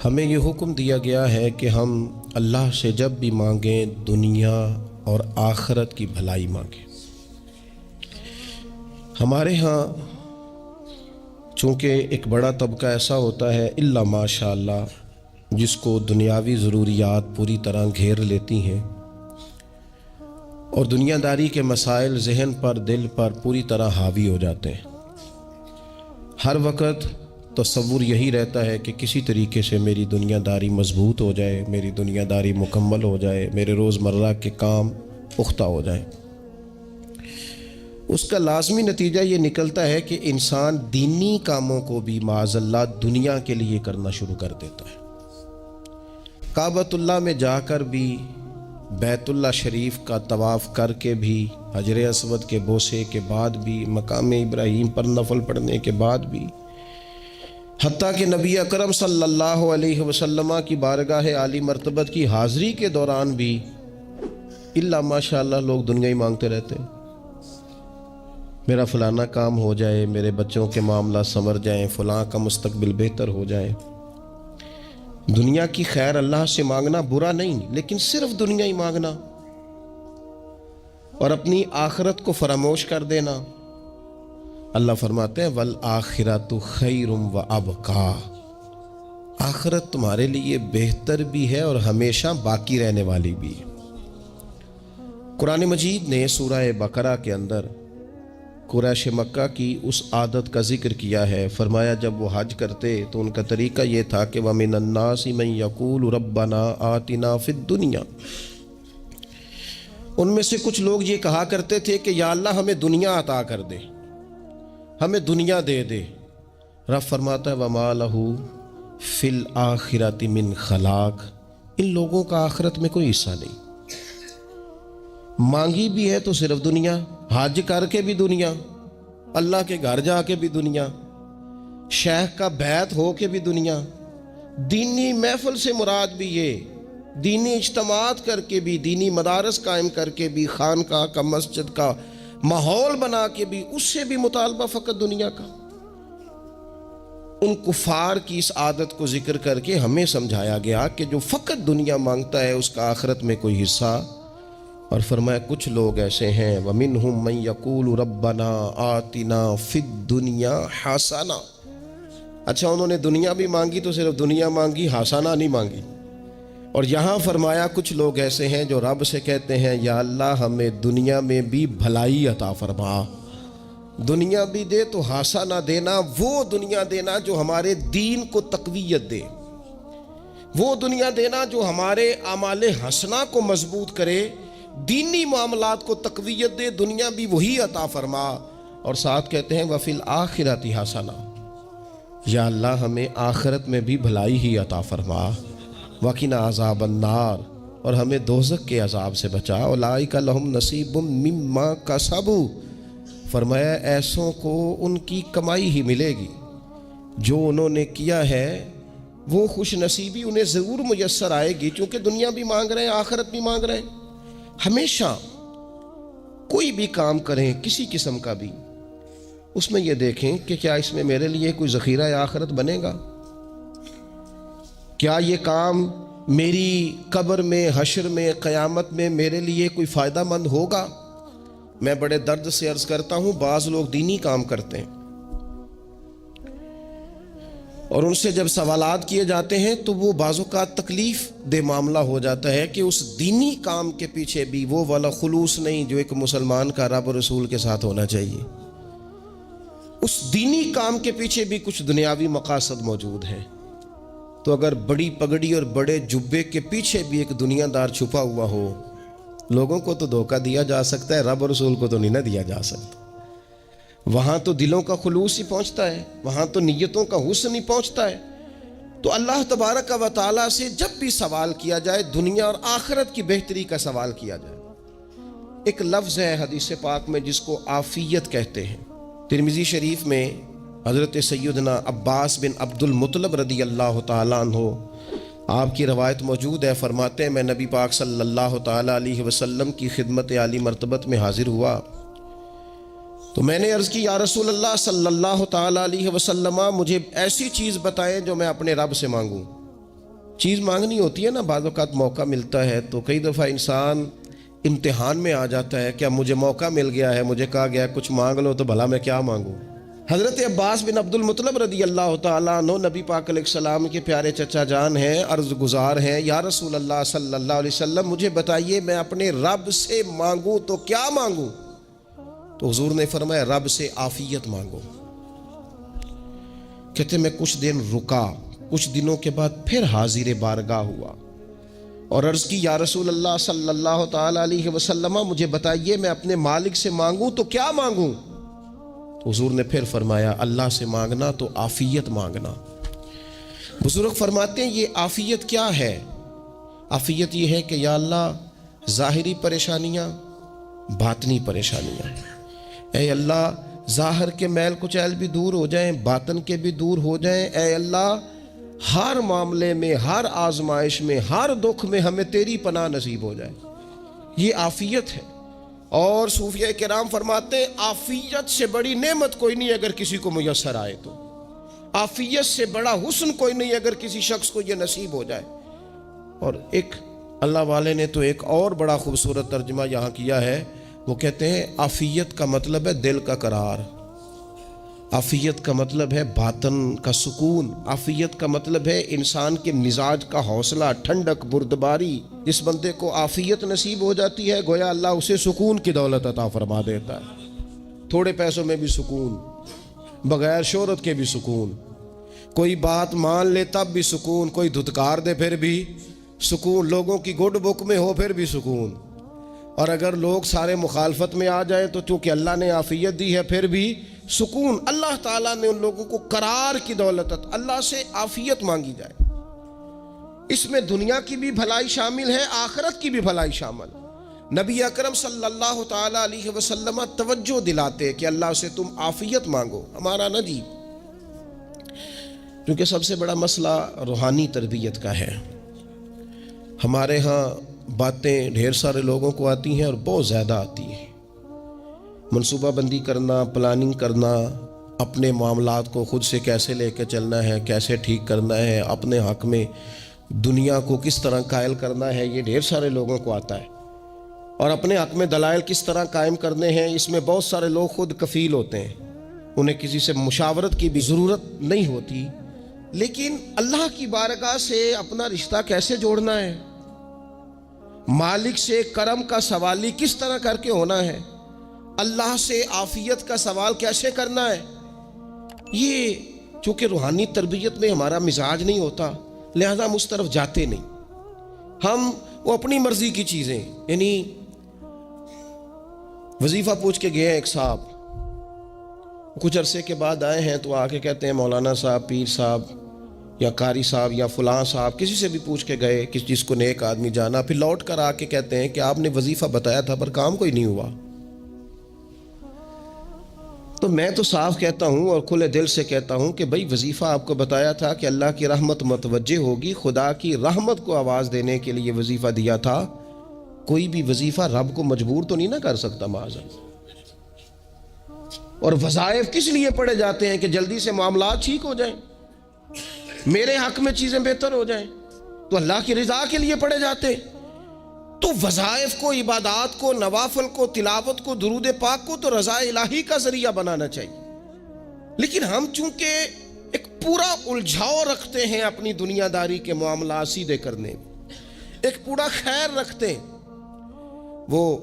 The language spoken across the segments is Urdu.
ہمیں یہ حکم دیا گیا ہے کہ ہم اللہ سے جب بھی مانگیں دنیا اور آخرت کی بھلائی مانگیں۔ ہمارے ہاں چونکہ ایک بڑا طبقہ ایسا ہوتا ہے الا ماشاء اللہ جس کو دنیاوی ضروریات پوری طرح گھیر لیتی ہیں اور دنیا داری کے مسائل ذہن پر دل پر پوری طرح حاوی ہو جاتے ہیں۔ ہر وقت تصور یہی رہتا ہے کہ کسی طریقے سے میری دنیا داری مضبوط ہو جائے، میری دنیا داری مکمل ہو جائے، میرے روزمرہ کے کام پختہ ہو جائیں۔ اس کا لازمی نتیجہ یہ نکلتا ہے کہ انسان دینی کاموں کو بھی معاذ اللہ دنیا کے لیے کرنا شروع کر دیتا ہے۔ کعبۃ اللہ میں جا کر بھی، بیت اللہ شریف کا طواف کر کے بھی، حجر اسود کے بوسے کے بعد بھی، مقام ابراہیم پر نفل پڑھنے کے بعد بھی، حتیٰ کہ نبی اکرم صلی اللہ علیہ وسلم کی بارگاہ عالی مرتبت کی حاضری کے دوران بھی الا ماشاء اللہ لوگ دنیا ہی مانگتے رہتے ہیں۔ میرا فلانا کام ہو جائے، میرے بچوں کے معاملات سنور جائیں، فلاں کا مستقبل بہتر ہو جائے۔ دنیا کی خیر اللہ سے مانگنا برا نہیں، لیکن صرف دنیا ہی مانگنا اور اپنی آخرت کو فراموش کر دینا۔ اللہ فرماتے ہیں وَالْآخِرَةُ خَيْرٌ وَأَبْقَىٰ، آخرت تمہارے لیے بہتر بھی ہے اور ہمیشہ باقی رہنے والی بھی ہے۔ قرآن مجید نے سورہ بقرہ کے اندر قریش مکہ کی اس عادت کا ذکر کیا ہے۔ فرمایا جب وہ حج کرتے تو ان کا طریقہ یہ تھا کہ وَمِنَ النَّاسِ مَن يَقُولُ رَبَّنَا آتِنَا فِي الدُّنْيَا، ان میں سے کچھ لوگ یہ کہا کرتے تھے کہ یا اللہ ہمیں دنیا عطا کر دے، ہمیں دنیا دے دے۔ رب فرماتا ہے وَمَا لَهُ فِي الْآخِرَةِ مِنْ خَلَاقٍ، ان لوگوں کا آخرت میں کوئی حصہ نہیں۔ مانگی بھی ہے تو صرف دنیا، حج کر کے بھی دنیا، اللہ کے گھر جا کے بھی دنیا، شیخ کا بیعت ہو کے بھی دنیا، دینی محفل سے مراد بھی یہ، دینی اجتماعات کر کے بھی، دینی مدارس قائم کر کے بھی، خانقاہ کا مسجد کا ماحول بنا کے بھی، اس سے بھی مطالبہ فقط دنیا کا۔ ان کفار کی اس عادت کو ذکر کر کے ہمیں سمجھایا گیا کہ جو فقط دنیا مانگتا ہے اس کا آخرت میں کوئی حصہ، اور فرمایا کچھ لوگ ایسے ہیں وَمِنْهُمْ مَنْ يَقُولُ رَبَّنَا آتِنَا فِي الدُّنْيَا حَسَنَةً، اچھا انہوں نے دنیا بھی مانگی تو صرف دنیا مانگی، حسنہ نہیں مانگی۔ اور یہاں فرمایا کچھ لوگ ایسے ہیں جو رب سے کہتے ہیں یا اللہ ہمیں دنیا میں بھی بھلائی عطا فرما، دنیا بھی دے تو حسنہ دینا، وہ دنیا دینا جو ہمارے دین کو تقویت دے، وہ دنیا دینا جو ہمارے اعمال حسنہ کو مضبوط کرے، دینی معاملات کو تقویت دے، دنیا بھی وہی عطا فرما۔ اور ساتھ کہتے ہیں وَفِي الْآخِرَةِ حَسَنَةً، یا اللہ ہمیں آخرت میں بھی بھلائی ہی عطا فرما، وَقِنَا عَذَابَ النَّارِ، اور ہمیں دوزخ کے عذاب سے بچا، اولئک لہم نصیب مما کسبوا، فرمایا ایسوں کو ان کی کمائی ہی ملے گی، جو انہوں نے کیا ہے وہ خوش نصیبی انہیں ضرور میسر آئے گی، چونکہ دنیا بھی مانگ رہے ہیں، آخرت بھی مانگ رہے ہیں۔ ہمیشہ کوئی بھی کام کریں کسی قسم کا بھی، اس میں یہ دیکھیں کہ کیا اس میں میرے لیے کوئی ذخیرہ آخرت بنے گا، کیا یہ کام میری قبر میں، حشر میں، قیامت میں میرے لیے کوئی فائدہ مند ہوگا۔ میں بڑے درد سے عرض کرتا ہوں بعض لوگ دینی کام کرتے ہیں اور ان سے جب سوالات کیے جاتے ہیں تو وہ بعض اوقات تکلیف دہ معاملہ ہو جاتا ہے کہ اس دینی کام کے پیچھے بھی وہ والا خلوص نہیں جو ایک مسلمان کا رب و رسول کے ساتھ ہونا چاہیے، اس دینی کام کے پیچھے بھی کچھ دنیاوی مقاصد موجود ہیں۔ تو اگر بڑی پگڑی اور بڑے جبے کے پیچھے بھی ایک دنیا دار چھپا ہوا ہو، لوگوں کو تو دھوکہ دیا جا سکتا ہے، رب و رسول کو تو نہیں نہ دیا جا سکتا۔ وہاں تو دلوں کا خلوص ہی پہنچتا ہے، وہاں تو نیتوں کا حسن ہی پہنچتا ہے۔ تو اللہ تبارک و تعالیٰ سے جب بھی سوال کیا جائے دنیا اور آخرت کی بہتری کا سوال کیا جائے۔ ایک لفظ ہے حدیث پاک میں جس کو عافیت کہتے ہیں، ترمذی شریف میں حضرت سیدنا عباس بن عبد المطلب رضی اللہ تعالیٰ عنہ آپ کی روایت موجود ہے، فرماتے ہیں میں نبی پاک صلی اللہ تعالیٰ علیہ وسلم کی خدمت عالی مرتبت میں حاضر ہوا تو میں نے عرض کی یا رسول اللہ صلی اللہ تعالیٰ علیہ وسلم مجھے ایسی چیز بتائیں جو میں اپنے رب سے مانگوں۔ چیز مانگنی ہوتی ہے نا، بعض اوقات موقع ملتا ہے تو کئی دفعہ انسان امتحان میں آ جاتا ہے، کیا مجھے موقع مل گیا ہے، مجھے کہا گیا کچھ مانگ لو، تو بھلا میں کیا مانگوں۔ حضرت عباس بن عبد المطلب رضی اللہ تعالیٰ عنہ نبی پاک علیہ السلام کے پیارے چچا جان ہیں، عرض گزار ہیں، یا رسول اللہ صلی اللہ علیہ وسلم مجھے بتائیے میں اپنے رب سے مانگوں تو کیا مانگوں؟ تو حضور نے فرمایا رب سے عافیت مانگو۔ کہتے میں کچھ دن رکا، کچھ دنوں کے بعد پھر حاضر بارگاہ ہوا اور عرض کی یا رسول اللہ صلی اللہ تعالیٰ علیہ وسلم مجھے بتائیے میں اپنے مالک سے مانگوں تو کیا مانگوں؟ تو حضور نے پھر فرمایا اللہ سے مانگنا تو عافیت مانگنا۔ بزرگ فرماتے ہیں یہ عافیت کیا ہے؟ عافیت یہ ہے کہ یا اللہ ظاہری پریشانیاں، باطنی پریشانیاں، اے اللہ ظاہر کے میل کچیل بھی دور ہو جائیں، باطن کے بھی دور ہو جائیں، اے اللہ ہر معاملے میں، ہر آزمائش میں، ہر دکھ میں ہمیں تیری پناہ نصیب ہو جائے، یہ عافیت ہے۔ اور صوفیہ کرام فرماتے ہیں عافیت سے بڑی نعمت کوئی نہیں اگر کسی کو میسر آئے تو، عافیت سے بڑا حسن کوئی نہیں اگر کسی شخص کو یہ نصیب ہو جائے۔ اور ایک اللہ والے نے تو ایک اور بڑا خوبصورت ترجمہ یہاں کیا ہے، وہ کہتے ہیں عافیت کا مطلب ہے دل کا قرار، عافیت کا مطلب ہے باطن کا سکون، عافیت کا مطلب ہے انسان کے مزاج کا حوصلہ، ٹھنڈک، بردباری۔ جس بندے کو عافیت نصیب ہو جاتی ہے گویا اللہ اسے سکون کی دولت عطا فرما دیتا ہے، تھوڑے پیسوں میں بھی سکون، بغیر شہرت کے بھی سکون، کوئی بات مان لے تب بھی سکون، کوئی دھتکار دے پھر بھی سکون، لوگوں کی گڈ بک میں ہو پھر بھی سکون، اور اگر لوگ سارے مخالفت میں آ جائیں تو چونکہ اللہ نے عافیت دی ہے پھر بھی سکون۔ اللہ تعالیٰ نے ان لوگوں کو قرار کی دولت، اللہ سے عافیت مانگی جائے، اس میں دنیا کی بھی بھلائی شامل ہے، آخرت کی بھی بھلائی شامل۔ نبی اکرم صلی اللہ تعالیٰ علیہ وسلم توجہ دلاتے کہ اللہ سے تم عافیت مانگو، ہمارا نہ جی، کیونکہ سب سے بڑا مسئلہ روحانی تربیت کا ہے۔ ہمارے ہاں باتیں ڈھیر سارے لوگوں کو آتی ہیں اور بہت زیادہ آتی ہیں، منصوبہ بندی کرنا، پلاننگ کرنا، اپنے معاملات کو خود سے کیسے لے کے چلنا ہے، کیسے ٹھیک کرنا ہے، اپنے حق میں دنیا کو کس طرح قائل کرنا ہے، یہ ڈھیر سارے لوگوں کو آتا ہے، اور اپنے حق میں دلائل کس طرح قائم کرنے ہیں، اس میں بہت سارے لوگ خود کفیل ہوتے ہیں، انہیں کسی سے مشاورت کی بھی ضرورت نہیں ہوتی۔ لیکن اللہ کی بارگاہ سے اپنا رشتہ کیسے جوڑنا ہے، مالک سے کرم کا سوالی کس طرح کر کے ہونا ہے، اللہ سے عافیت کا سوال کیسے کرنا ہے، یہ چونکہ روحانی تربیت میں ہمارا مزاج نہیں ہوتا لہذا ہم اس طرف جاتے نہیں، ہم وہ اپنی مرضی کی چیزیں، یعنی وظیفہ پوچھ کے گئے ہیں ایک صاحب، کچھ عرصے کے بعد آئے ہیں تو آ کے کہتے ہیں مولانا صاحب، پیر صاحب یا قاری صاحب یا فلاں صاحب، کسی سے بھی پوچھ کے گئے کس چیز کو نیک آدمی جانا، پھر لوٹ کر آ کے کہتے ہیں کہ آپ نے وظیفہ بتایا تھا پر کام کوئی نہیں ہوا۔ تو میں تو صاف کہتا ہوں اور کھلے دل سے کہتا ہوں کہ بھئی وظیفہ آپ کو بتایا تھا کہ اللہ کی رحمت متوجہ ہوگی، خدا کی رحمت کو آواز دینے کے لیے وظیفہ دیا تھا، کوئی بھی وظیفہ رب کو مجبور تو نہیں نہ کر سکتا معاذ۔ اور وظائف کس لیے پڑھے جاتے ہیں کہ جلدی سے معاملات ٹھیک ہو جائیں، میرے حق میں چیزیں بہتر ہو جائیں، تو اللہ کی رضا کے لیے پڑھے جاتے ہیں۔ تو وظائف کو، عبادات کو، نوافل کو، تلاوت کو، درود پاک کو تو رضا الہی کا ذریعہ بنانا چاہیے، لیکن ہم چونکہ ایک پورا الجھاؤ رکھتے ہیں اپنی دنیا داری کے معاملات سیدھے کرنے میں، ایک پورا خیر رکھتے ہیں، وہ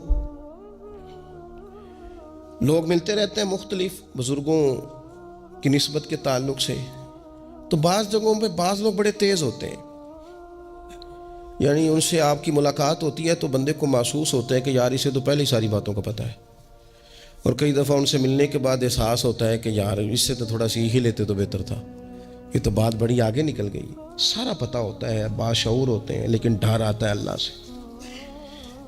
لوگ ملتے رہتے ہیں مختلف بزرگوں کی نسبت کے تعلق سے، تو بعض جگہوں پہ بعض لوگ بڑے تیز ہوتے ہیں، یعنی ان سے آپ کی ملاقات ہوتی ہے تو بندے کو محسوس ہوتا ہے کہ یار اسے تو پہلے ہی ساری باتوں کا پتہ ہے، اور کئی دفعہ ان سے ملنے کے بعد احساس ہوتا ہے کہ یار اس سے تو تھوڑا سیکھ ہی لیتے تو بہتر تھا، یہ تو بات بڑی آگے نکل گئی۔ سارا پتہ ہوتا ہے، باشعور ہوتے ہیں، لیکن ڈر آتا ہے اللہ سے۔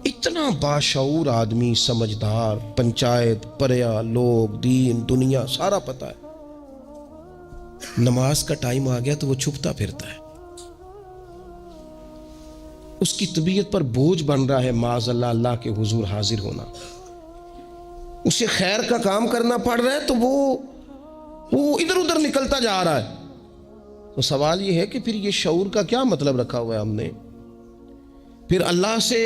اتنا باشعور آدمی، سمجھدار، پنچایت، پریا، لوگ، دین، دنیا سارا پتہ ہے، نماز کا ٹائم آ گیا تو وہ چھپتا پھرتا ہے، اس کی طبیعت پر بوجھ بن رہا ہے معاذ اللہ اللہ کے حضور حاضر ہونا، اسے خیر کا کام کرنا پڑ رہا ہے تو وہ ادھر ادھر نکلتا جا رہا ہے، تو سوال یہ ہے کہ پھر یہ شعور کا کیا مطلب رکھا ہوا ہے ہم نے؟ پھر اللہ سے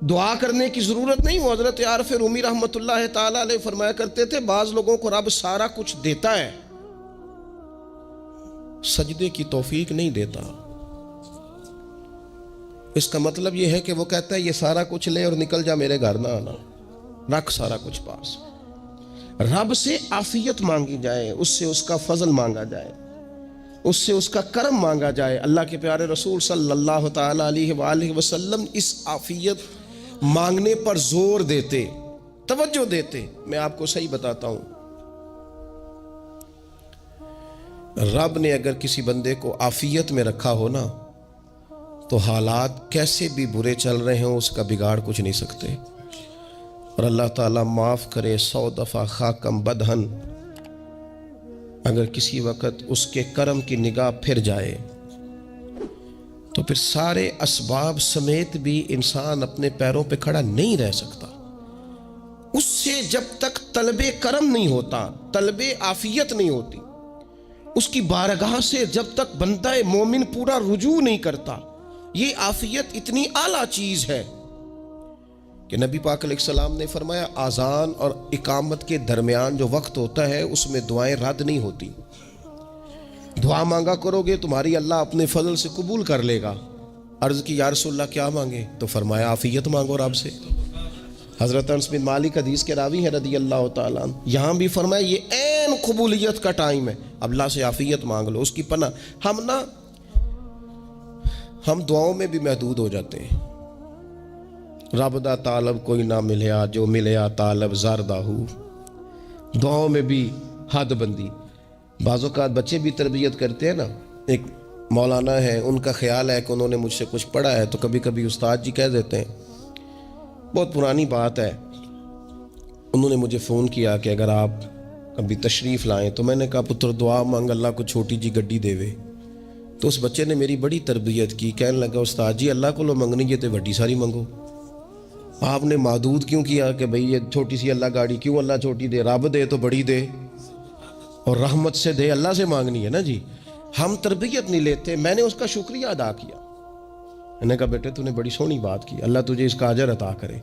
دعا کرنے کی ضرورت نہیں. وہ حضرت عارف رومی رحمۃ اللہ تعالی علیہ فرمایا کرتے تھے بعض لوگوں کو رب سارا کچھ دیتا ہے، سجدے کی توفیق نہیں دیتا. اس کا مطلب یہ ہے کہ وہ کہتا ہے یہ سارا کچھ لے اور نکل جا، میرے گھر نہ آنا، رکھ سارا کچھ پاس. رب سے عافیت مانگی جائے، اس سے اس کا فضل مانگا جائے، اس سے اس کا کرم مانگا جائے. اللہ کے پیارے رسول صلی اللہ تعالی علیہ وآلہ وسلم اس عافیت مانگنے پر زور دیتے، توجہ دیتے. میں آپ کو صحیح بتاتا ہوں، رب نے اگر کسی بندے کو عافیت میں رکھا ہو نا تو حالات کیسے بھی برے چل رہے ہوں اس کا بگاڑ کچھ نہیں سکتے. اور اللہ تعالیٰ معاف کرے 100 دفعہ خاکم بدہن، اگر کسی وقت اس کے کرم کی نگاہ پھر جائے تو پھر سارے اسباب سمیت بھی انسان اپنے پیروں پہ کھڑا نہیں رہ سکتا. اس سے جب تک طلب کرم نہیں ہوتا، طلب عافیت نہیں ہوتی، اس کی بارگاہ سے جب تک بندہ مومن پورا رجوع نہیں کرتا. یہ عافیت اتنی اعلیٰ چیز ہے کہ نبی پاک علیہ السلام نے فرمایا آذان اور اقامت کے درمیان جو وقت ہوتا ہے اس میں دعائیں رد نہیں ہوتی. دعا مانگا کرو گے تمہاری اللہ اپنے فضل سے قبول کر لے گا. عرض کی یا رسول اللہ کیا مانگے؟ تو فرمایا عافیت مانگو رب سے. حضرت انس بن مالک حدیث کے راوی ہیں رضی اللہ تعالیٰ عنہ، یہاں بھی فرمایا یہ عین قبولیت کا ٹائم ہے، اب اللہ سے عافیت مانگ لو، اس کی پناہ. ہم دعاؤں میں بھی محدود ہو جاتے ہیں. رب دا طالب کوئی نہ ملیا، جو ملیا طالب زردہ ہو. دعاؤں میں بھی حد بندی. بعض اوقات بچے بھی تربیت کرتے ہیں نا. ایک مولانا ہے، ان کا خیال ہے کہ انہوں نے مجھ سے کچھ پڑھا ہے تو کبھی کبھی استاد جی کہہ دیتے ہیں، بہت پرانی بات ہے، انہوں نے مجھے فون کیا کہ اگر آپ کبھی تشریف لائیں، تو میں نے کہا پتر دعا مانگ اللہ کو چھوٹی جی گڈی دے وے. تو اس بچے نے میری بڑی تربیت کی، کہنے لگا استاد جی اللہ کو لو منگنی ہے تو وڈی ساری منگو. آپ نے محدود کیوں کیا کہ بھئی یہ چھوٹی سی اللہ گاڑی کیوں اللہ چھوٹی دے؟ رب دے تو بڑی دے، اور رحمت سے دے، اللہ سے مانگنی ہے نا جی. ہم تربیت نہیں لیتے. میں نے اس کا شکریہ ادا کیا، میں نے کہا بیٹے تو نے بڑی سونی بات کی، اللہ تجھے اس کا اجر عطا کرے،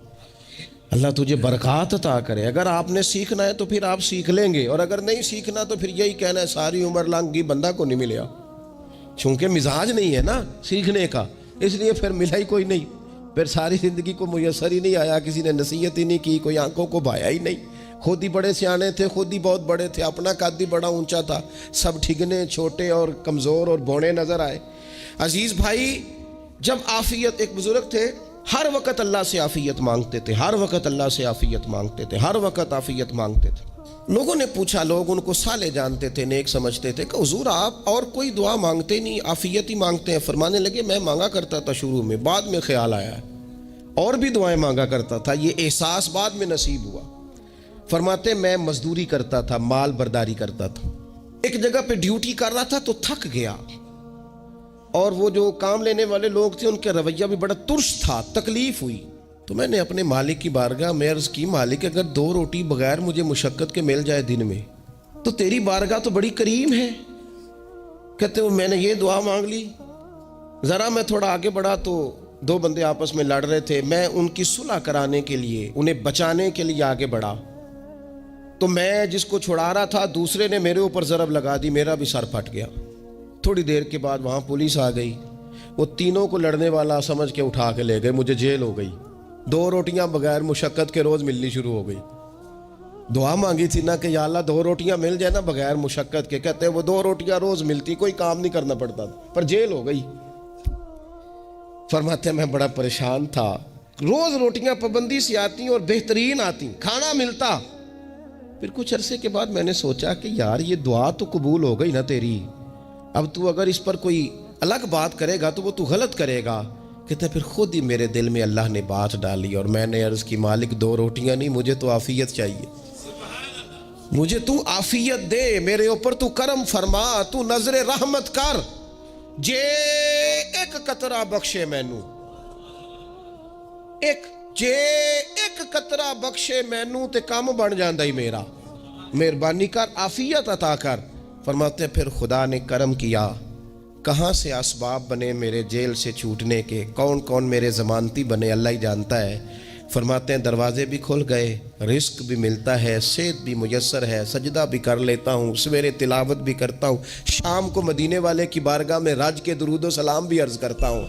اللہ تجھے برکات عطا کرے. اگر آپ نے سیکھنا ہے تو پھر آپ سیکھ لیں گے، اور اگر نہیں سیکھنا تو پھر یہی کہنا ہے ساری عمر لانگی بندہ کو نہیں ملیا. چونکہ مزاج نہیں ہے نا سیکھنے کا، اس لیے پھر ملا ہی کوئی نہیں. پھر ساری زندگی کو میسر ہی نہیں آیا، کسی نے نصیحت ہی نہیں کی، کوئی آنکھوں کو بھایا ہی نہیں. خود ہی بڑے سیانے تھے، خود ہی بہت بڑے تھے، اپنا قد بھی بڑا اونچا تھا، سب ٹھگنے چھوٹے اور کمزور اور بوڑے نظر آئے. عزیز بھائی، جب عافیت، ایک بزرگ تھے ہر وقت اللہ سے عافیت مانگتے تھے، ہر وقت اللہ سے عافیت مانگتے تھے، ہر وقت عافیت مانگتے تھے. لوگوں نے پوچھا، لوگ ان کو صالح جانتے تھے، نیک سمجھتے تھے، کہ حضور آپ اور کوئی دعا مانگتے نہیں، عافیت ہی مانگتے ہیں. فرمانے لگے میں مانگا کرتا تھا شروع میں، بعد میں خیال آیا اور بھی دعائیں مانگا کرتا تھا، یہ احساس بعد میں نصیب ہوا. فرماتے میں مزدوری کرتا تھا، مال برداری کرتا تھا، ایک جگہ پہ ڈیوٹی کر رہا تھا تو تھک گیا، اور وہ جو کام لینے والے لوگ تھے ان کا رویہ بھی بڑا ترش تھا، تکلیف ہوئی. تو میں نے اپنے مالک کی بارگاہ میں عرض کی، مالک اگر 2 روٹی بغیر مجھے مشقت کے مل جائے دن میں تو تیری بارگاہ تو بڑی کریم ہے. کہتے وہ میں نے یہ دعا مانگ لی. ذرا میں تھوڑا آگے بڑھا تو 2 بندے آپس میں لڑ رہے تھے، میں ان کی صلح کرانے کے لیے، انہیں بچانے کے لیے آگے بڑھا، تو میں جس کو چھڑا رہا تھا دوسرے نے میرے اوپر ضرب لگا دی، میرا بھی سر پھٹ گیا. تھوڑی دیر کے بعد وہاں پولیس آ گئی، وہ تینوں کو لڑنے والا سمجھ کے اٹھا کے لے گئے، مجھے جیل ہو گئی. 2 روٹیاں بغیر مشقت کے روز ملنی شروع ہو گئی. دعا مانگی تھی نا کہ یا اللہ 2 روٹیاں مل جائے نا بغیر مشقت کے. کہتے ہیں وہ 2 روٹیاں روز ملتی، کوئی کام نہیں کرنا پڑتا، پر جیل ہو گئی. فرماتے ہیں میں بڑا پریشان تھا، روز روٹیاں پابندی سے آتی اور بہترین آتی، کھانا ملتا. پھر کچھ عرصے کے بعد میں نے سوچا کہ یار یہ دعا تو قبول ہو گئی نا تیری، اب تو اگر اس پر کوئی الگ بات کرے گا تو وہ تو غلط کرے گا. کہتے پھر خود ہی میرے دل میں اللہ نے بات ڈالی اور میں نے عرض کی مالک 2 روٹیاں نہیں، مجھے تو عافیت چاہیے، مجھے تو عافیت دے، میرے اوپر تو کرم فرما، تو نظر رحمت کر، جے ایک قطرہ بخشے مینو، جے ایک قطرہ بخشے مینو تے کام بن جاندا ہی میرا. مہربانی کر، عافیت عطا کر. فرماتے ہیں پھر خدا نے کرم کیا، کہاں سے اسباب بنے میرے جیل سے چھوٹنے کے، کون کون میرے ضمانتی بنے اللہ ہی جانتا ہے۔ فرماتے ہیں دروازے بھی کھل گئے، رزق بھی ملتا ہے، صحت بھی میسر ہے، سجدہ بھی کر لیتا ہوں، سویرے تلاوت بھی کرتا ہوں، شام کو مدینے والے کی بارگاہ میں رج کے درود و سلام بھی عرض کرتا ہوں،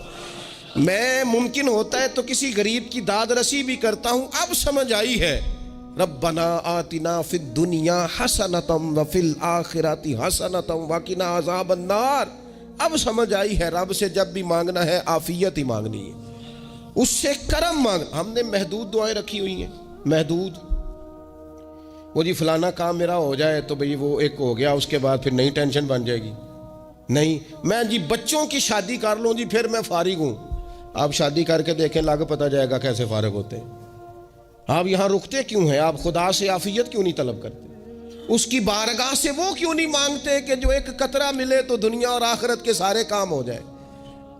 میں ممکن ہوتا ہے تو کسی غریب کی داد رسی بھی کرتا ہوں۔ اب سمجھ آئی ہے ربنا آتنا فی الدنیا حسنۃ وفی الآخرۃ حسنۃ وقنا عذاب النار۔ اب سمجھ آئی ہے رب سے جب بھی مانگنا ہے عافیت ہی مانگنی ہے، اس سے کرم مانگ۔ ہم نے محدود دعائیں رکھی ہوئی ہیں، محدود، وہ جی فلانا کام میرا ہو جائے تو بھئی وہ ایک ہو گیا، اس کے بعد پھر نئی ٹینشن بن جائے گی، نہیں میں جی بچوں کی شادی کر لوں جی پھر میں فارغ ہوں۔ آپ شادی کر کے دیکھیں، لاگو پتہ جائے گا کیسے فارغ ہوتے ہیں۔ آپ یہاں رکتے کیوں ہیں؟ آپ خدا سے عافیت کیوں نہیں طلب کرتے؟ اس کی بارگاہ سے وہ کیوں نہیں مانگتے کہ جو ایک قطرہ ملے تو دنیا اور آخرت کے سارے کام ہو جائے؟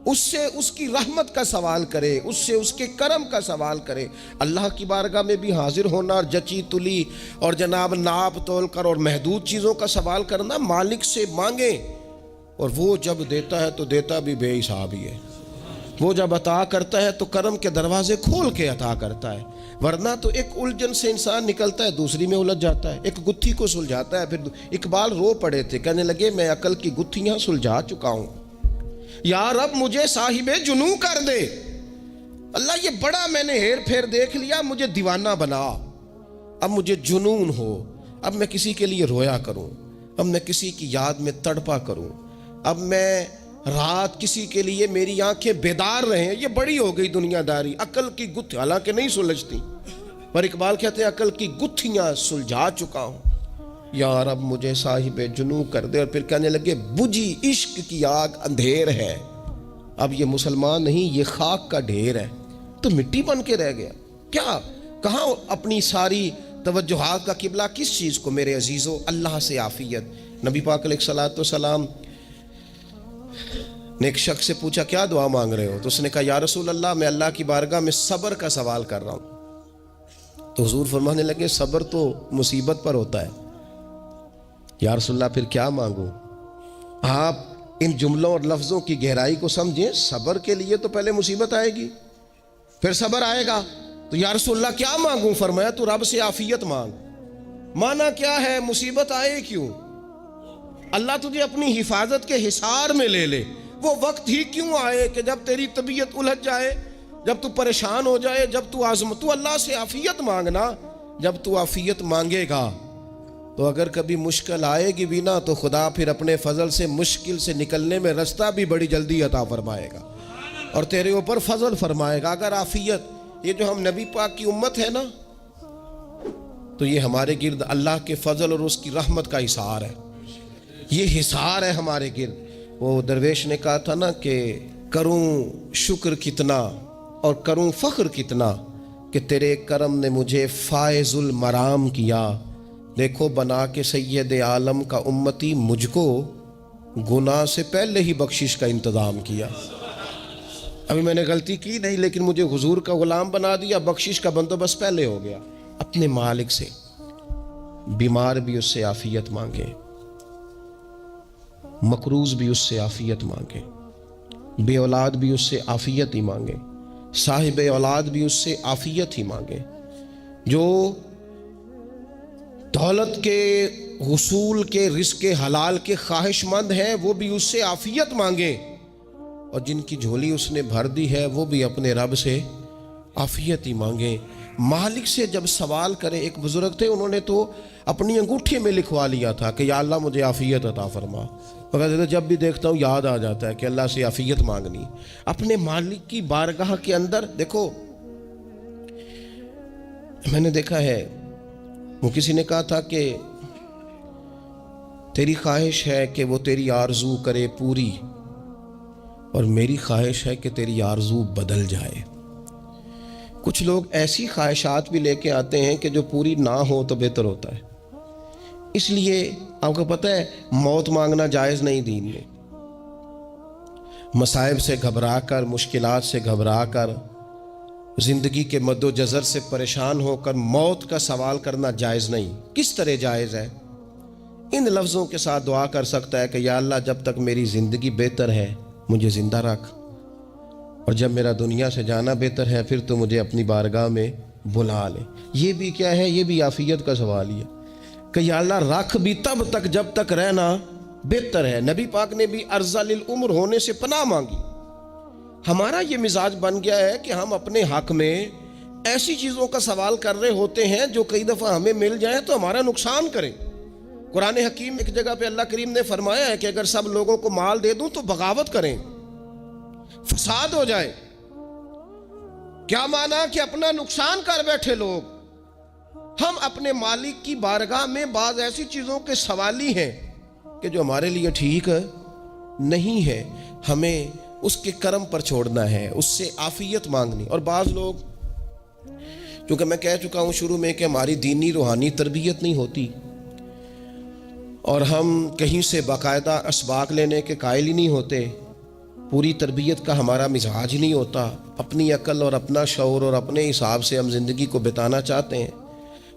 اس سے اس کی رحمت کا سوال کرے، اس سے اس کے کرم کا سوال کرے۔ اللہ کی بارگاہ میں بھی حاضر ہونا اور جچی تلی اور جناب ناپ تول کر اور محدود چیزوں کا سوال کرنا، مالک سے مانگیں، اور وہ جب دیتا ہے تو دیتا بھی بے حساب ہی ہے۔ وہ جب عطا کرتا ہے تو کرم کے دروازے کھول کے عطا کرتا ہے، ورنہ تو ایک الجھن سے انسان نکلتا ہے دوسری میں الجھ جاتا ہے، ایک گتھی کو سلجھاتا ہے۔ پھر اقبال رو پڑے تھے، کہنے لگے میں عقل کی گتھیاں سلجھا چکا ہوں، یا رب مجھے صاحب جنوں کر دے۔ اللہ یہ بڑا میں نے ہیر پھیر دیکھ لیا، مجھے دیوانہ بنا، اب مجھے جنون ہو، اب میں کسی کے لیے رویا کروں، اب میں کسی کی یاد میں تڑپا کروں، اب میں رات کسی کے لیے میری آنکھیں بیدار رہیں۔ یہ بڑی ہو گئی دنیا داری، عقل کی گتھی حالانکہ نہیں سلجھتی، پر اقبال کہتے ہیں عقل کی گتھیاں سلجھا چکا ہوں، یا رب مجھے صاحب جنوں کر دے۔ اور پھر کہنے لگے بجھی عشق کی آگ اندھیر ہے، اب یہ مسلمان نہیں یہ خاک کا ڈھیر ہے، تو مٹی بن کے رہ گیا۔ کیا کہاں اپنی ساری توجہات کا قبلہ کس چیز کو؟ میرے عزیزو اللہ سے عافیت۔ نبی پاک علیہ الصلوۃ والسلام نے ایک شخص سے پوچھا کیا دعا مانگ رہے ہو؟ تو اس نے کہا یا رسول اللہ میں اللہ کی بارگاہ میں صبر کا سوال کر رہا ہوں۔ تو حضور فرمانے لگے صبر تو مصیبت پر ہوتا ہے۔ یا رسول اللہ پھر کیا مانگوں؟ آپ ان جملوں اور لفظوں کی گہرائی کو سمجھیں، صبر کے لیے تو پہلے مصیبت آئے گی پھر صبر آئے گا۔ تو یا رسول اللہ کیا مانگوں؟ فرمایا تو رب سے عافیت مانگ۔ مانا کیا ہے؟ مصیبت آئے کیوں؟ اللہ تجھے اپنی حفاظت کے حصار میں لے لے، وہ وقت ہی کیوں آئے کہ جب تیری طبیعت الجھ جائے، جب تو پریشان ہو جائے، جب تو تو اللہ سے عافیت مانگنا۔ جب تو عافیت مانگے گا تو اگر کبھی مشکل آئے گی بھی نا تو خدا پھر اپنے فضل سے مشکل سے نکلنے میں رستہ بھی بڑی جلدی عطا فرمائے گا اور تیرے اوپر فضل فرمائے گا۔ اگر عافیت، یہ جو ہم نبی پاک کی امت ہے نا، تو یہ ہمارے گرد اللہ کے فضل اور اس کی رحمت کا حصار ہے، یہ حصار ہے ہمارے گرد۔ وہ درویش نے کہا تھا نا کہ کروں شکر کتنا اور کروں فخر کتنا کہ تیرے کرم نے مجھے فائز المرام کیا، دیکھو بنا کے سید عالم کا امتی مجھ کو گناہ سے پہلے ہی بخشش کا انتظام کیا۔ ابھی میں نے غلطی کی نہیں لیکن مجھے حضور کا غلام بنا دیا، بخشش کا بندوبست پہلے ہو گیا۔ اپنے مالک سے بیمار بھی اس سے عافیت مانگے، مقروض بھی اس سے عافیت مانگے، بے اولاد بھی اس سے عافیت ہی مانگے، صاحب اولاد بھی اس سے عافیت ہی مانگے، جو دولت کے حصول کے رزق حلال کے خواہش مند ہیں وہ بھی اس سے عافیت مانگے، اور جن کی جھولی اس نے بھر دی ہے وہ بھی اپنے رب سے عافیت ہی مانگے۔ مالک سے جب سوال کرے، ایک بزرگ تھے انہوں نے تو اپنی انگوٹھی میں لکھوا لیا تھا کہ یا اللہ مجھے عافیت عطا فرما، مگر جب بھی دیکھتا ہوں یاد آ جاتا ہے کہ اللہ سے عافیت مانگنی۔ اپنے مالک کی بارگاہ کے اندر دیکھو، میں نے دیکھا ہے وہ کسی نے کہا تھا کہ تیری خواہش ہے کہ وہ تیری آرزو کرے پوری، اور میری خواہش ہے کہ تیری آرزو بدل جائے۔ کچھ لوگ ایسی خواہشات بھی لے کے آتے ہیں کہ جو پوری نہ ہو تو بہتر ہوتا ہے، اس لیے آپ کو پتہ ہے موت مانگنا جائز نہیں دین میں۔ مصائب سے گھبرا کر، مشکلات سے گھبرا کر، زندگی کے مد و جزر سے پریشان ہو کر موت کا سوال کرنا جائز نہیں۔ کس طرح جائز ہے؟ ان لفظوں کے ساتھ دعا کر سکتا ہے کہ یا اللہ جب تک میری زندگی بہتر ہے مجھے زندہ رکھ، اور جب میرا دنیا سے جانا بہتر ہے پھر تو مجھے اپنی بارگاہ میں بلا لے۔ یہ بھی کیا ہے؟ یہ بھی عافیت کا سوال ہی ہے کہ یا اللہ رکھ بھی تب تک جب تک رہنا بہتر ہے۔ نبی پاک نے بھی ارذل العمر ہونے سے پناہ مانگی۔ ہمارا یہ مزاج بن گیا ہے کہ ہم اپنے حق میں ایسی چیزوں کا سوال کر رہے ہوتے ہیں جو کئی دفعہ ہمیں مل جائیں تو ہمارا نقصان کریں۔ قرآن حکیم ایک جگہ پہ اللہ کریم نے فرمایا ہے کہ اگر سب لوگوں کو مال دے دوں تو بغاوت کریں، فساد ہو جائے۔ کیا مانا؟ کہ اپنا نقصان کر بیٹھے لوگ۔ ہم اپنے مالک کی بارگاہ میں بعض ایسی چیزوں کے سوالی ہیں کہ جو ہمارے لیے ٹھیک نہیں ہے، ہمیں اس کے کرم پر چھوڑنا ہے، اس سے عافیت مانگنی۔ اور بعض لوگ، چونکہ میں کہہ چکا ہوں شروع میں کہ ہماری دینی روحانی تربیت نہیں ہوتی اور ہم کہیں سے باقاعدہ اسباق لینے کے قائل ہی نہیں ہوتے، پوری تربیت کا ہمارا مزاج نہیں ہوتا، اپنی عقل اور اپنا شعور اور اپنے حساب سے ہم زندگی کو بتانا چاہتے ہیں۔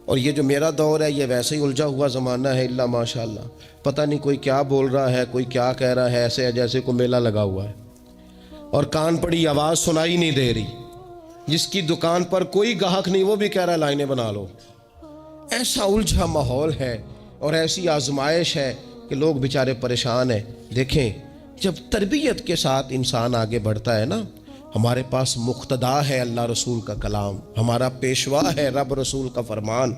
اور یہ جو میرا دور ہے یہ ویسے ہی الجھا ہوا زمانہ ہے، اللہ ماشاء اللہ، پتہ نہیں کوئی کیا بول رہا ہے، کوئی کیا کہہ رہا ہے، ایسے ہے جیسے کوئی میلہ لگا ہوا ہے اور کان پڑی آواز سنائی نہیں دے رہی۔ جس کی دکان پر کوئی گاہک نہیں وہ بھی کہہ رہا ہے لائنیں بنا لو۔ ایسا الجھا ماحول ہے اور ایسی آزمائش ہے کہ لوگ بیچارے پریشان ہیں۔ دیکھیں جب تربیت کے ساتھ انسان آگے بڑھتا ہے نا، ہمارے پاس مقتدا ہے اللہ رسول کا کلام، ہمارا پیشوا ہے رب رسول کا فرمان۔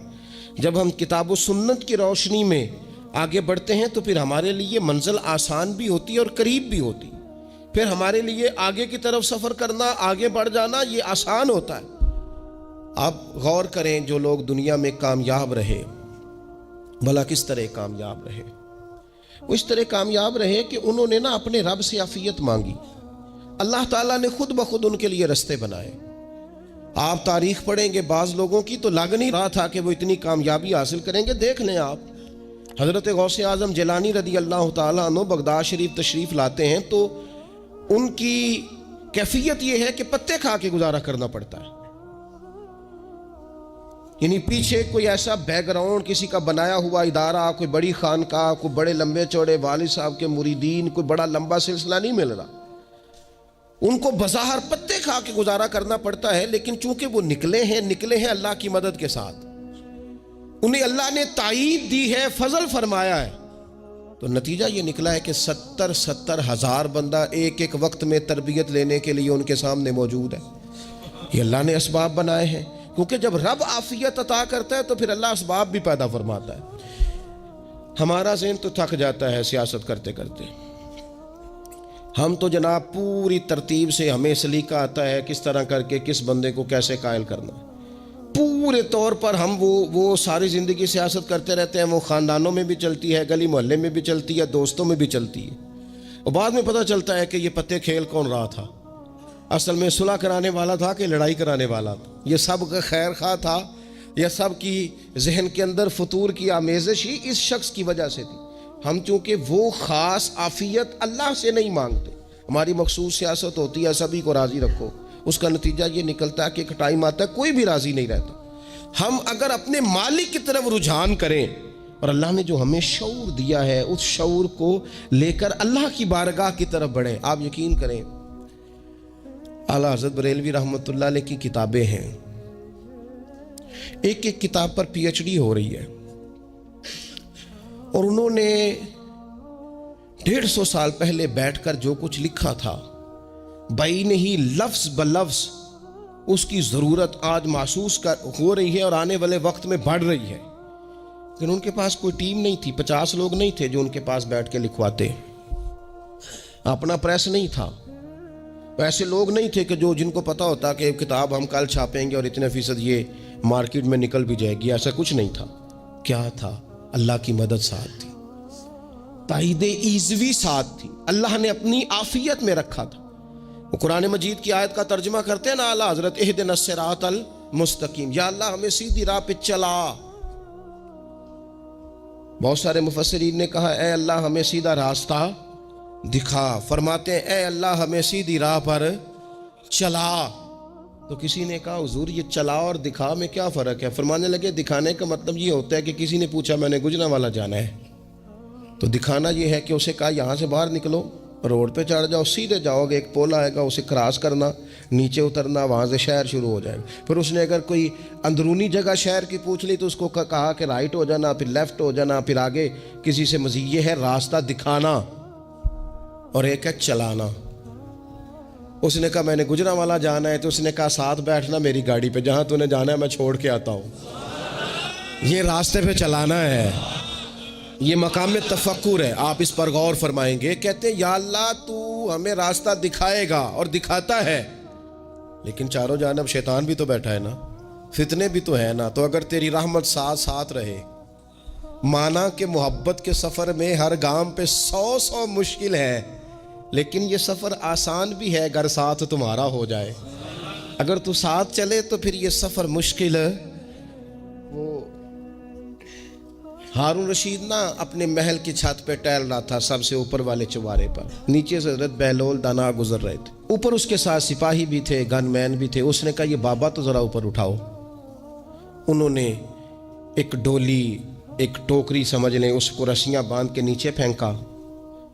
جب ہم کتاب و سنت کی روشنی میں آگے بڑھتے ہیں تو پھر ہمارے لیے منزل آسان بھی ہوتی ہے اور قریب بھی ہوتی، پھر ہمارے لیے آگے کی طرف سفر کرنا، آگے بڑھ جانا یہ آسان ہوتا ہے۔ آپ غور کریں جو لوگ دنیا میں کامیاب رہے، بھلا کس طرح کامیاب رہے؟ وہ اس طرح کامیاب رہے کہ انہوں نے نا اپنے رب سے عافیت مانگی، اللہ تعالیٰ نے خود بخود ان کے لیے رستے بنائے۔ آپ تاریخ پڑھیں گے بعض لوگوں کی تو لگ نہیں رہا تھا کہ وہ اتنی کامیابی حاصل کریں گے۔ دیکھ لیں آپ حضرت غوث اعظم جیلانی رضی اللہ تعالیٰ عنہ بغداد شریف تشریف لاتے ہیں تو ان کی کیفیت یہ ہے کہ پتے کھا کے گزارا کرنا پڑتا ہے، یعنی پیچھے کوئی ایسا بیک گراؤنڈ کسی کا بنایا ہوا ادارہ، کوئی بڑی خانقاہ، کوئی بڑے لمبے چوڑے والد صاحب کے مریدین، کوئی بڑا لمبا سلسلہ نہیں مل رہا۔ ان کو بظاہر پتے کھا کے گزارا کرنا پڑتا ہے، لیکن چونکہ وہ نکلے ہیں اللہ کی مدد کے ساتھ، انہیں اللہ نے تائید دی ہے، فضل فرمایا ہے، تو نتیجہ یہ نکلا ہے کہ 70 ہزار بندہ ایک ایک وقت میں تربیت لینے کے لیے ان کے سامنے موجود ہے۔ یہ اللہ نے اسباب بنائے ہیں، کیونکہ جب رب عافیت عطا کرتا ہے تو پھر اللہ اسباب بھی پیدا فرماتا ہے۔ ہمارا ذہن تو تھک جاتا ہے سیاست کرتے کرتے، ہم تو جناب پوری ترتیب سے ہمیں سلیقہ آتا ہے کس طرح کر کے کس بندے کو کیسے قائل کرنا ہے، پورے طور پر ہم وہ ساری زندگی سیاست کرتے رہتے ہیں۔ وہ خاندانوں میں بھی چلتی ہے، گلی محلے میں بھی چلتی ہے، دوستوں میں بھی چلتی ہے، اور بعد میں پتہ چلتا ہے کہ یہ پتے کھیل کون رہا تھا، اصل میں صلح کرانے والا تھا کہ لڑائی کرانے والا تھا، یہ سب کا خیر خواہ تھا، یہ سب کی ذہن کے اندر فطور کی آمیزش ہی اس شخص کی وجہ سے تھی۔ ہم چونکہ وہ خاص عافیت اللہ سے نہیں مانگتے، ہماری مخصوص سیاست ہوتی ہے سبھی کو راضی رکھو، اس کا نتیجہ یہ نکلتا ہے کہ ایک ٹائم آتا ہے کوئی بھی راضی نہیں رہتا۔ ہم اگر اپنے مالک کی طرف رجحان کریں اور اللہ نے جو ہمیں شعور دیا ہے اس شعور کو لے کر اللہ کی بارگاہ کی طرف بڑھیں، آپ یقین کریں اعلیٰ حضرت بریلوی رحمۃ اللہ علیہ کی کتابیں ہیں، ایک ایک کتاب پر پی ایچ ڈی ہو رہی ہے، اور انہوں نے 150 سال پہلے بیٹھ کر جو کچھ لکھا تھا بین ہی لفظ بلفظ اس کی ضرورت آج محسوس ہو رہی ہے اور آنے والے وقت میں بڑھ رہی ہے، لیکن ان کے پاس کوئی ٹیم نہیں تھی، 50 لوگ نہیں تھے جو ان کے پاس بیٹھ کے لکھواتے، اپنا پریس نہیں تھا، ایسے لوگ نہیں تھے کہ جن کو پتا ہوتا کہ کتاب ہم کل چھاپیں گے اور اتنے فیصد یہ مارکیٹ میں نکل بھی جائے گی، ایسا کچھ نہیں تھا۔ کیا تھا؟ اللہ کی مدد ساتھ تھی، تائید ایزوی ساتھ تھی، اللہ نے اپنی عافیت میں رکھا تھا۔ وہ قرآن مجید کی آیت کا ترجمہ کرتے ہیں نا اعلیٰ حضرت اہدنا الصراط المستقیم، یا اللہ ہمیں سیدھی راہ پہ چلا۔ بہت سارے مفسرین نے کہا اے اللہ ہمیں سیدھا راستہ دکھا، فرماتے ہیں اے اللہ ہمیں سیدھی راہ پر چلا۔ تو کسی نے کہا حضور یہ چلا اور دکھا میں کیا فرق ہے؟ فرمانے لگے دکھانے کا مطلب یہ ہوتا ہے کہ کسی نے پوچھا میں نے گجرا والا جانا ہے، تو دکھانا یہ ہے کہ اسے کہا یہاں سے باہر نکلو، روڈ پہ چڑھ جاؤ، سیدھے جاؤ گے، ایک پول آئے گا، اسے کراس کرنا، نیچے اترنا، وہاں سے شہر شروع ہو جائے گا۔ پھر اس نے اگر کوئی اندرونی جگہ شہر کی پوچھ لی تو اس کو کہا کہ رائٹ ہو جانا، پھر لیفٹ ہو جانا، پھر آگے کسی سے مزید۔ یہ ہے راستہ دکھانا، اور ایک ہے چلانا۔ اس نے کہا میں نے گجرانوالا جانا ہے، تو اس نے کہا ساتھ بیٹھنا میری گاڑی پہ، جہاں تو نے جانا ہے میں چھوڑ کے آتا ہوں۔ یہ راستے پہ چلانا ہے، یہ مقام تفکر ہے، آپ اس پر غور فرمائیں گے۔ کہتے ہیں یا اللہ تو ہمیں راستہ دکھائے گا، اور دکھاتا ہے، لیکن چاروں جانب شیطان بھی تو بیٹھا ہے نا، فتنے بھی تو ہے نا۔ تو اگر تیری رحمت ساتھ رہے، مانا کہ محبت کے سفر میں ہر گام پہ 100 مشکل ہے، لیکن یہ سفر آسان بھی ہے اگر ساتھ تمہارا ہو جائے۔ اگر تو ساتھ چلے تو پھر یہ سفر مشکل ہے۔ وہ ہارون رشید نا اپنے محل کی چھت پہ ٹہل رہا تھا، سب سے اوپر والے چوارے پر، نیچے سے حضرت بہلول دانا گزر رہے تھے، اوپر اس کے ساتھ سپاہی بھی تھے، گن مین بھی تھے۔ اس نے کہا یہ بابا تو ذرا اوپر اٹھاؤ۔ انہوں نے ایک ڈولی، ایک ٹوکری سمجھ لیں، اس کو رسیاں باندھ کے نیچے پھینکا۔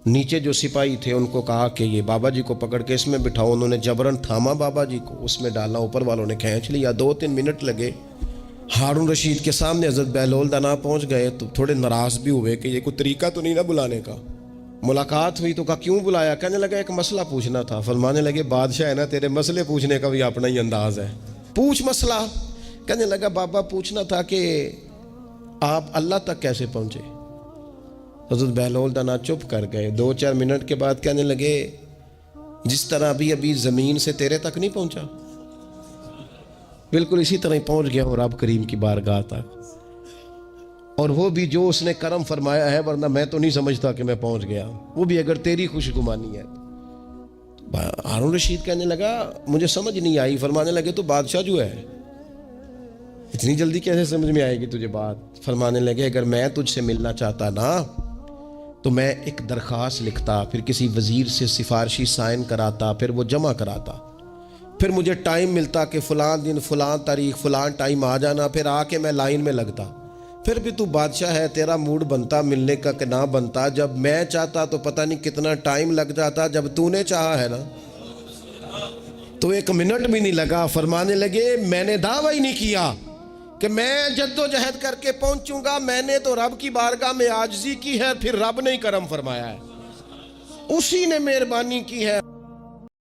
نیچے جو سپاہی تھے ان کو کہا کہ یہ بابا جی کو پکڑ کے اس میں بٹھاؤ۔ انہوں نے جبرن تھاما بابا جی کو، اس میں ڈالا، اوپر والوں نے کھینچ لیا۔ 2-3 منٹ لگے۔ ہارون رشید کے سامنے حضرت بہلول دانا پہنچ گئے تو تھوڑے ناراض بھی ہوئے کہ یہ کوئی طریقہ تو نہیں نا بلانے کا۔ ملاقات ہوئی تو کہا کیوں بلایا؟ کہنے لگا ایک مسئلہ پوچھنا تھا۔ فرمانے لگے بادشاہ ہے نا، تیرے مسئلے پوچھنے کا بھی اپنا ہی انداز ہے، پوچھ مسئلہ۔ کہنے لگا بابا پوچھنا تھا کہ آپ اللہ تک کیسے پہنچے؟ حضرت بہلول دانا چپ کر گئے۔ 2-4 منٹ کے بعد کہنے لگے جس طرح ابھی زمین سے تیرے تک نہیں پہنچا، بالکل اسی طرح ہی پہنچ گیا ہوں رب کریم کی بارگاہ تک، اور وہ بھی جو اس نے کرم فرمایا ہے، ورنہ میں تو نہیں سمجھتا کہ میں پہنچ گیا، وہ بھی اگر تیری خوش گمانی ہے۔ ہارون رشید کہنے لگا مجھے سمجھ نہیں آئی۔ فرمانے لگے تو بادشاہ جو ہے اتنی جلدی کیسے سمجھ میں آئے گی تجھے بات؟ فرمانے لگے اگر میں تجھ سے ملنا چاہتا نا تو میں ایک درخواست لکھتا، پھر کسی وزیر سے سفارشی سائن کراتا، پھر وہ جمع کراتا، پھر مجھے ٹائم ملتا کہ فلاں دن فلاں تاریخ فلاں ٹائم آ جانا، پھر آ کے میں لائن میں لگتا۔ پھر بھی تو بادشاہ ہے، تیرا موڈ بنتا ملنے کا کہ نہ بنتا؟ جب میں چاہتا تو پتہ نہیں کتنا ٹائم لگ جاتا، جب تو نے چاہا ہے نا تو 1 منٹ بھی نہیں لگا۔ فرمانے لگے میں نے دعویٰ ہی نہیں کیا کہ میں جد و جہد کر کے پہنچوں گا، میں نے تو رب کی بارگاہ میں عاجزی کی ہے، پھر رب نے ہی کرم فرمایا ہے، اسی نے مہربانی کی ہے۔